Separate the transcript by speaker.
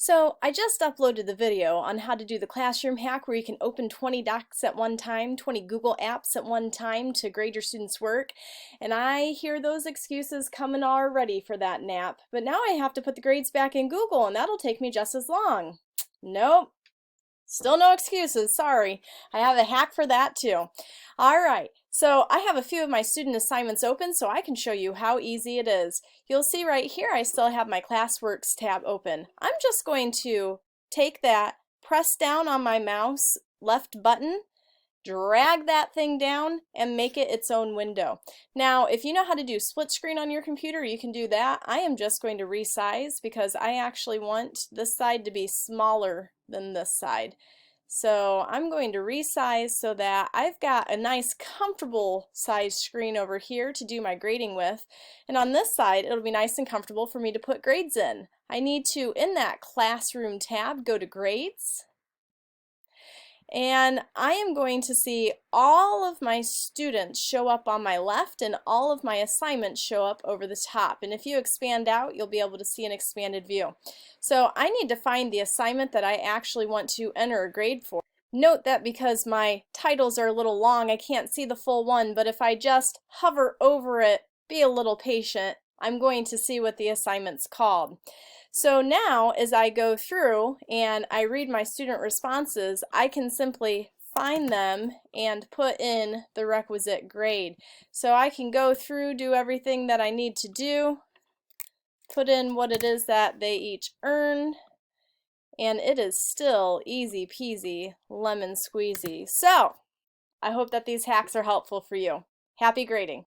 Speaker 1: So I just uploaded the video on how to do the classroom hack where you can open 20 docs at one time, 20 Google apps at one time to grade your students' work. And I hear those excuses coming already for that nap. But now I have to put the grades back in Google and that'll take me just as long. Nope. Still no excuses, sorry. I have a hack for that too. All right, so I have a few of my student assignments open so I can show you how easy it is. You'll see right here I still have my Classworks tab open. I'm just going to take that, press down on my mouse left button, drag that thing down and make it its own window. Now, if you know how to do split screen on your computer, you can do that. I am just going to resize because I actually want this side to be smaller than this side. So I'm going to resize so that I've got a nice comfortable size screen over here to do my grading with. And on this side, it'll be nice and comfortable for me to put grades in. I need to, in that Classroom tab, go to Grades. And I am going to see all of my students show up on my left and all of my assignments show up over the top. And if you expand out, you'll be able to see an expanded view. So I need to find the assignment that I actually want to enter a grade for. Note that because my titles are a little long, I can't see the full one, but if I just hover over it, be a little patient, I'm going to see what the assignment's called. So now as I go through and I read my student responses, I can simply find them and put in the requisite grade. So I can go through, do everything that I need to do, put in what it is that they each earn, and it is still easy peasy lemon squeezy. So I hope that these hacks are helpful for you. Happy grading!